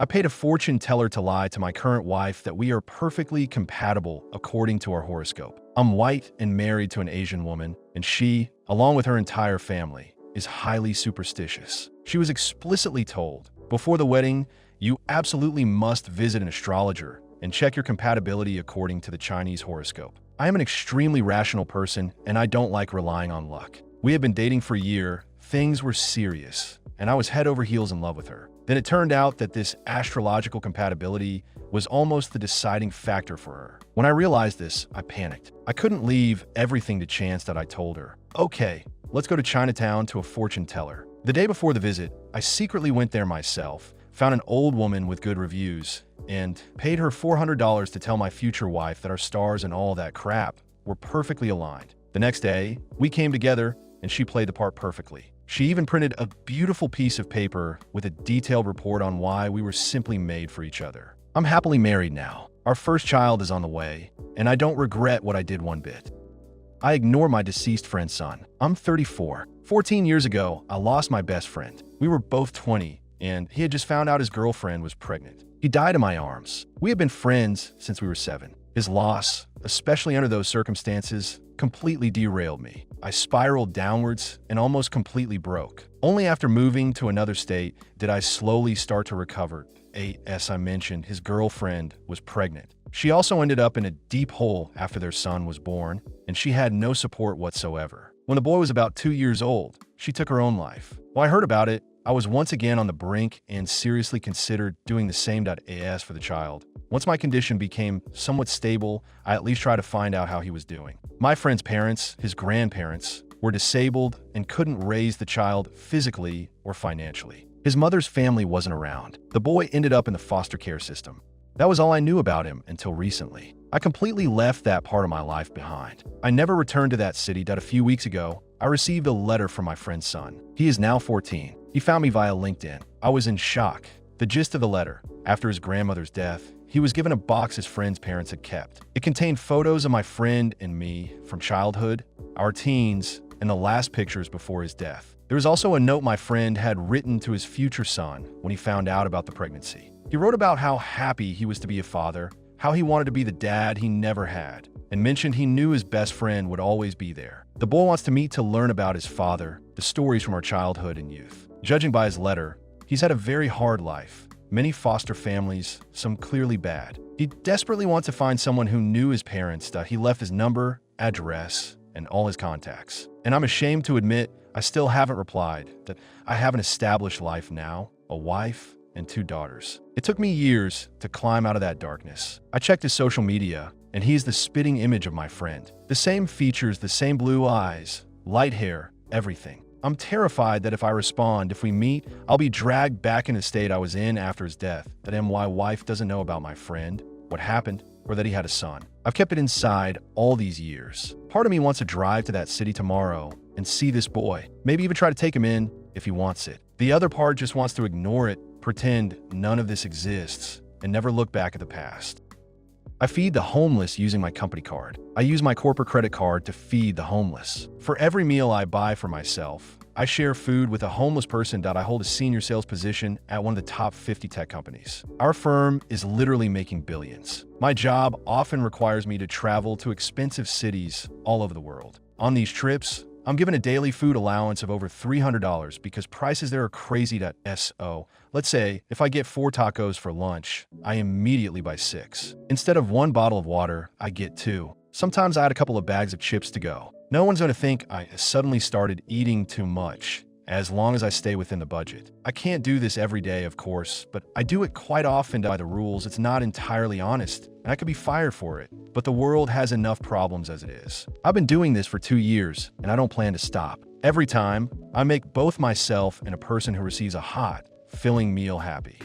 I paid a fortune teller to lie to my current wife that we are perfectly compatible according to our horoscope. I'm white and married to an Asian woman, and she, along with her entire family, is highly superstitious. She was explicitly told, before the wedding, you absolutely must visit an astrologer and check your compatibility according to the Chinese horoscope. I am an extremely rational person, and I don't like relying on luck. We had been dating for a year, things were serious, and I was head over heels in love with her. Then it turned out that this astrological compatibility was almost the deciding factor for her. When I realized this, I panicked. I couldn't leave everything to chance that I told her. Okay, let's go to Chinatown to a fortune teller. The day before the visit, I secretly went there myself, found an old woman with good reviews, and paid her $400 to tell my future wife that our stars and all that crap were perfectly aligned. The next day, we came together, and she played the part perfectly. She even printed a beautiful piece of paper with a detailed report on why we were simply made for each other. I'm happily married now. Our first child is on the way, and I don't regret what I did one bit. I ignore my deceased friend's son. I'm 34. 14 years ago, I lost my best friend. We were both 20, and he had just found out his girlfriend was pregnant. He died in my arms. We had been friends since we were 7. His loss, especially under those circumstances, completely derailed me. I spiraled downwards and almost completely broke. Only after moving to another state did I slowly start to recover. As I mentioned, his girlfriend was pregnant. She also ended up in a deep hole after their son was born, and she had no support whatsoever. When the boy was about 2 years old, she took her own life. When I heard about it, I was once again on the brink and seriously considered doing the same. As for the child, once my condition became somewhat stable, I at least tried to find out how he was doing. My friend's parents, his grandparents, were disabled and couldn't raise the child physically or financially. His mother's family wasn't around. The boy ended up in the foster care system. That was all I knew about him until recently. I completely left that part of my life behind. I never returned to that city. A few weeks ago, I received a letter from my friend's son. He is now 14. He found me via LinkedIn. I was in shock. The gist of the letter: after his grandmother's death, he was given a box his friend's parents had kept. It contained photos of my friend and me from childhood, our teens, and the last pictures before his death. There was also a note my friend had written to his future son when he found out about the pregnancy. He wrote about how happy he was to be a father, how he wanted to be the dad he never had, and mentioned he knew his best friend would always be there. The boy wants to meet to learn about his father, the stories from our childhood and youth. Judging by his letter, he's had a very hard life. Many foster families, some clearly bad. He desperately wants to find someone who knew his parents. He left his number, address, and all his contacts. And I'm ashamed to admit I still haven't replied, that I have an established life now, a wife, and 2 daughters. It took me years to climb out of that darkness. I checked his social media, and he's the spitting image of my friend. The same features, the same blue eyes, light hair, everything. I'm terrified that if I respond, if we meet, I'll be dragged back in the state I was in after his death, that my wife doesn't know about my friend, what happened, or that he had a son. I've kept it inside all these years. Part of me wants to drive to that city tomorrow and see this boy, maybe even try to take him in if he wants it. The other part just wants to ignore it, pretend none of this exists, and never look back at the past. I feed the homeless using my company card. I use my corporate credit card to feed the homeless. For every meal I buy for myself, I share food with a homeless person. I hold a senior sales position at one of the top 50 tech companies. Our firm is literally making billions. My job often requires me to travel to expensive cities all over the world. On these trips, I'm given a daily food allowance of over $300 because prices there are crazy. So, let's say if I get 4 tacos for lunch, I immediately buy 6. Instead of 1 bottle of water, I get 2. Sometimes I add a couple of bags of chips to go. No one's going to think I suddenly started eating too much, as long as I stay within the budget. I can't do this every day, of course, but I do it quite often by the rules. It's not entirely honest, and I could be fired for it. But the world has enough problems as it is. I've been doing this for 2 years, and I don't plan to stop. Every time, I make both myself and a person who receives a hot, filling meal happy.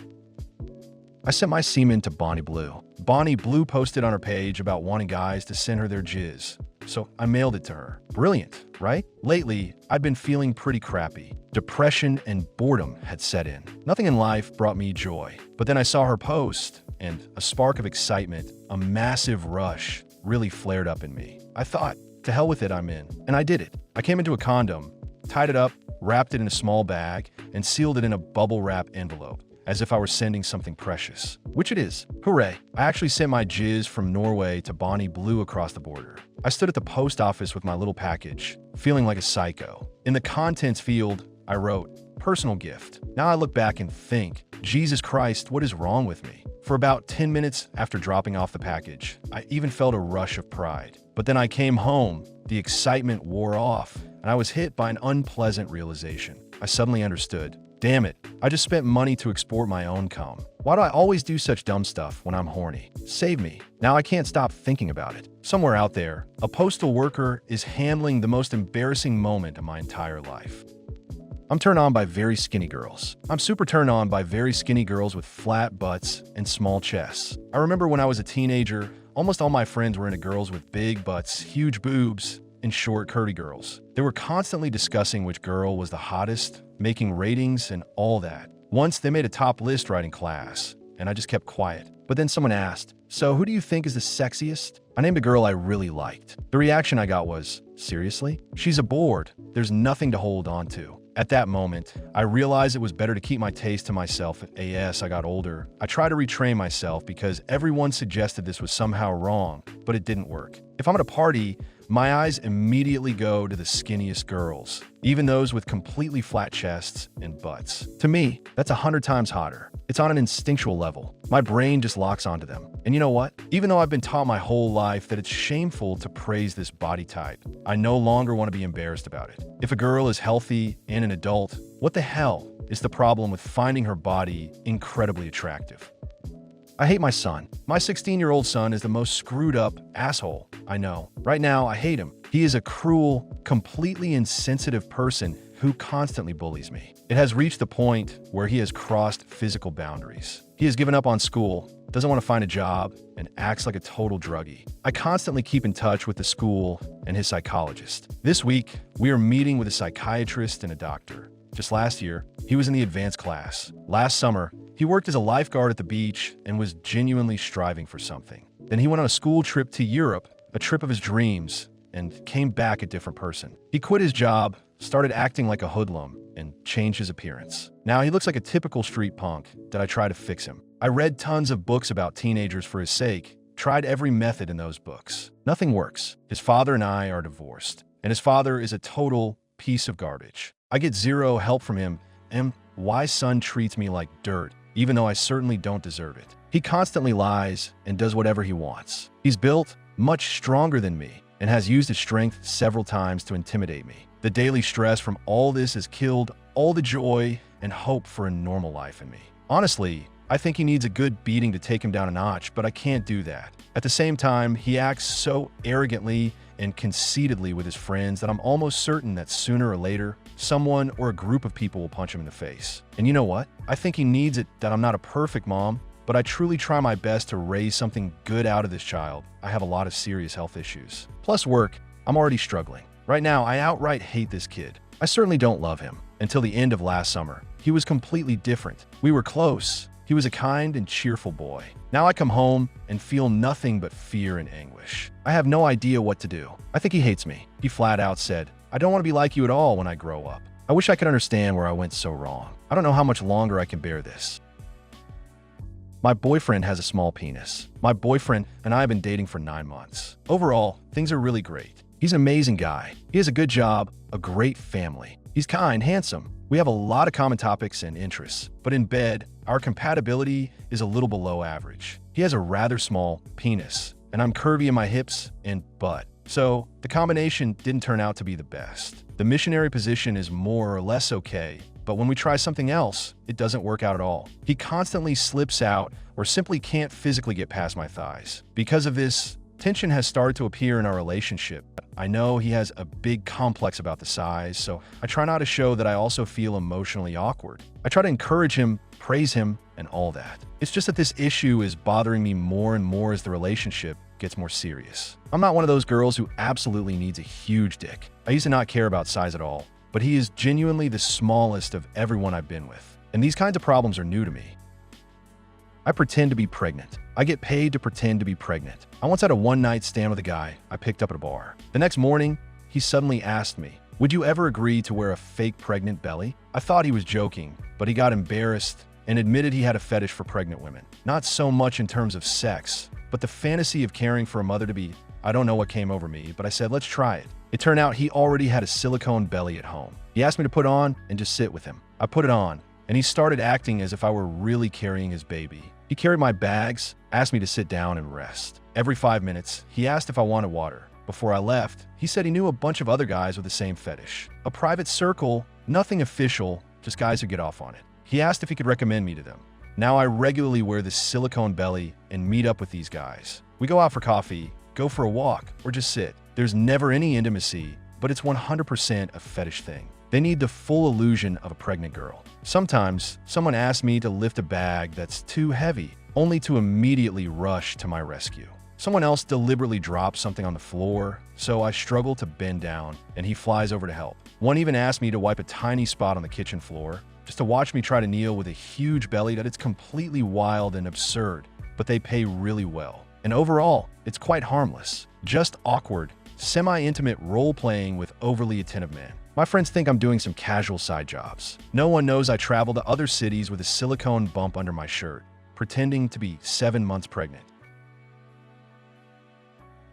I sent my semen to Bonnie Blue. Bonnie Blue posted on her page about wanting guys to send her their jizz, so I mailed it to her. Brilliant, right? Lately, I'd been feeling pretty crappy. Depression and boredom had set in. Nothing in life brought me joy. But then I saw her post, and a spark of excitement, a massive rush, really flared up in me. I thought, to hell with it, I'm in. And I did it. I came into a condom, tied it up, wrapped it in a small bag, and sealed it in a bubble wrap envelope. as if I were sending something precious. Which it is. Hooray. I actually sent my jizz from Norway to Bonnie Blue across the border. I stood at the post office with my little package, feeling like a psycho. In the contents field, I wrote, "Personal gift." Now I look back and think, Jesus Christ, what is wrong with me? For about 10 minutes after dropping off the package, I even felt a rush of pride. But then I came home, the excitement wore off, and I was hit by an unpleasant realization. I suddenly understood. Damn it, I just spent money to export my own cum. Why do I always do such dumb stuff when I'm horny? Save me. Now I can't stop thinking about it. Somewhere out there, a postal worker is handling the most embarrassing moment of my entire life. I'm turned on by very skinny girls. I'm super turned on by very skinny girls with flat butts and small chests. I remember when I was a teenager, almost all my friends were into girls with big butts, huge boobs, and short, curvy girls. They were constantly discussing which girl was the hottest, making ratings and all that. Once they made a top list right in class, and I just kept quiet. But then someone asked, "So who do you think is the sexiest?" I named a girl I really liked. The reaction I got was, "Seriously? She's a board. There's nothing to hold on to." At that moment, I realized it was better to keep my taste to myself. As I got older, I tried to retrain myself because everyone suggested this was somehow wrong, but it didn't work. If I'm at a party, my eyes immediately go to the skinniest girls, even those with completely flat chests and butts. To me, that's 100 times hotter. It's on an instinctual level. My brain just locks onto them. And you know what? Even though I've been taught my whole life that it's shameful to praise this body type, I no longer want to be embarrassed about it. If a girl is healthy and an adult, what the hell is the problem with finding her body incredibly attractive? I hate my son. My 16-year-old son is the most screwed up asshole I know. Right now, I hate him. He is a cruel, completely insensitive person who constantly bullies me. It has reached the point where he has crossed physical boundaries. He has given up on school, doesn't want to find a job, and acts like a total druggie. I constantly keep in touch with the school and his psychologist. This week, we are meeting with a psychiatrist and a doctor. Just last year, he was in the advanced class. Last summer, he worked as a lifeguard at the beach and was genuinely striving for something. Then he went on a school trip to Europe, a trip of his dreams, and came back a different person. He quit his job, started acting like a hoodlum, and changed his appearance. Now he looks like a typical street punk that I try to fix him. I read tons of books about teenagers for his sake, tried every method in those books. Nothing works. His father and I are divorced, and his father is a total piece of garbage. I get zero help from him, and my son treats me like dirt, even though I certainly don't deserve it. He constantly lies and does whatever he wants. He's built much stronger than me and has used his strength several times to intimidate me. The daily stress from all this has killed all the joy and hope for a normal life in me. Honestly, I think he needs a good beating to take him down a notch, but I can't do that. At the same time, he acts so arrogantly and conceitedly with his friends that I'm almost certain that sooner or later, someone or a group of people will punch him in the face. And you know what? I think he needs it that I'm not a perfect mom, but I truly try my best to raise something good out of this child. I have a lot of serious health issues. Plus work, I'm already struggling. Right now, I outright hate this kid. I certainly don't love him. Until the end of last summer, he was completely different. We were close. He was a kind and cheerful boy. Now I come home and feel nothing but fear and anguish. I have no idea what to do. I think he hates me. He flat out said, "I don't want to be like you at all when I grow up." I wish I could understand where I went so wrong. I don't know how much longer I can bear this. My boyfriend has a small penis. My boyfriend and I have been dating for 9 months. Overall, things are really great. He's an amazing guy. He has a good job, a great family. He's kind, handsome. We have a lot of common topics and interests, but in bed, our compatibility is a little below average. He has a rather small penis, and I'm curvy in my hips and butt. So the combination didn't turn out to be the best. The missionary position is more or less okay, but when we try something else, it doesn't work out at all. He constantly slips out or simply can't physically get past my thighs. Because of this, tension has started to appear in our relationship. I know he has a big complex about the size, so I try not to show that I also feel emotionally awkward. I try to encourage him, praise him, and all that. It's just that this issue is bothering me more and more as the relationship gets more serious. I'm not one of those girls who absolutely needs a huge dick. I used to not care about size at all, but he is genuinely the smallest of everyone I've been with. And these kinds of problems are new to me. I pretend to be pregnant. I get paid to pretend to be pregnant. I once had a one-night stand with a guy I picked up at a bar. The next morning, he suddenly asked me, "Would you ever agree to wear a fake pregnant belly?" I thought he was joking, but he got embarrassed and admitted he had a fetish for pregnant women. Not so much in terms of sex, but the fantasy of caring for a mother to be. I don't know what came over me, but I said, let's try it. It turned out he already had a silicone belly at home. He asked me to put on and just sit with him. I put it on, and he started acting as if I were really carrying his baby. He carried my bags, asked me to sit down and rest. Every 5 minutes, he asked if I wanted water. Before I left, he said he knew a bunch of other guys with the same fetish. A private circle, nothing official, just guys who get off on it. He asked if he could recommend me to them. Now I regularly wear this silicone belly and meet up with these guys. We go out for coffee, go for a walk, or just sit. There's never any intimacy, but it's 100% a fetish thing. They need the full illusion of a pregnant girl. Sometimes, someone asks me to lift a bag that's too heavy, only to immediately rush to my rescue. Someone else deliberately drops something on the floor, so I struggle to bend down, and he flies over to help. One even asked me to wipe a tiny spot on the kitchen floor, just to watch me try to kneel with a huge belly that it's completely wild and absurd, but they pay really well. And overall, it's quite harmless, just awkward, semi-intimate role-playing with overly attentive men. My friends think I'm doing some casual side jobs. No one knows I travel to other cities with a silicone bump under my shirt, pretending to be 7 months pregnant.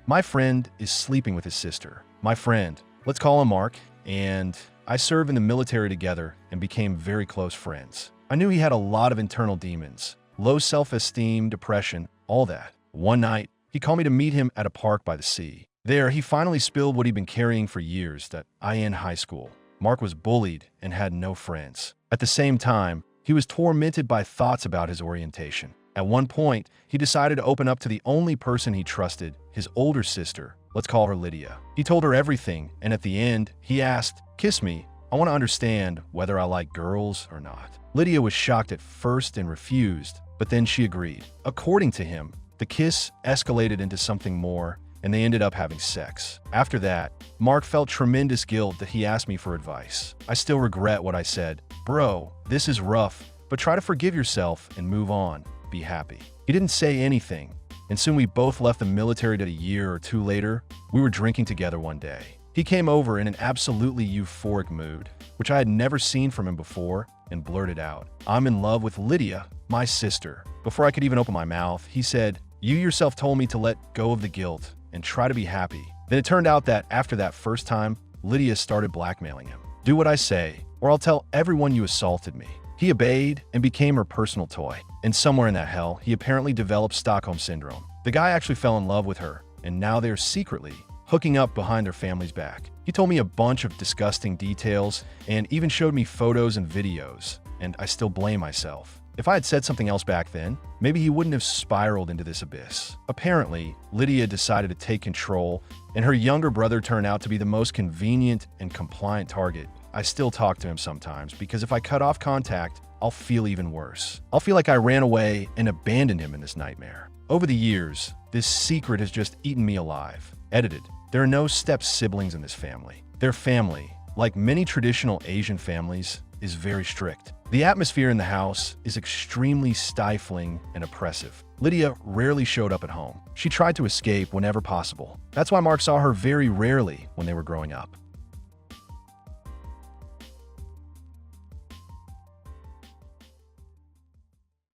My friend is sleeping with his sister. My friend, let's call him Mark, and I served in the military together and became very close friends. I knew he had a lot of internal demons, low self-esteem, depression, all that. One night, he called me to meet him at a park by the sea. There, he finally spilled what he'd been carrying for years, that I in high school. Mark was bullied and had no friends. At the same time, he was tormented by thoughts about his orientation. At one point, he decided to open up to the only person he trusted, his older sister. Let's call her Lydia. He told her everything, and at the end, he asked, "Kiss me. I want to understand whether I like girls or not." Lydia was shocked at first and refused, but then she agreed. According to him, the kiss escalated into something more, and they ended up having sex. After that, Mark felt tremendous guilt that he asked me for advice. I still regret what I said. Bro, this is rough, but try to forgive yourself and move on. Be happy. He didn't say anything, and soon we both left the military. That a year or two later, we were drinking together one day. He came over in an absolutely euphoric mood, which I had never seen from him before, and blurted out, "I'm in love with Lydia, my sister." Before I could even open my mouth, he said, "You yourself told me to let go of the guilt and try to be happy." Then it turned out that after that first time, Lydia started blackmailing him. "Do what I say, or I'll tell everyone you assaulted me." He obeyed and became her personal toy. And somewhere in that hell, he apparently developed Stockholm Syndrome. The guy actually fell in love with her, and now they're secretly hooking up behind their family's back. He told me a bunch of disgusting details and even showed me photos and videos, and I still blame myself. If I had said something else back then, maybe he wouldn't have spiraled into this abyss. Apparently, Lydia decided to take control, and her younger brother turned out to be the most convenient and compliant target. I still talk to him sometimes because if I cut off contact, I'll feel even worse. I'll feel like I ran away and abandoned him in this nightmare. Over the years, this secret has just eaten me alive. Edited. There are no step siblings in this family. Their family, like many traditional Asian families, is very strict. The atmosphere in the house is extremely stifling and oppressive. Lydia rarely showed up at home. She tried to escape whenever possible. That's why Mark saw her very rarely when they were growing up.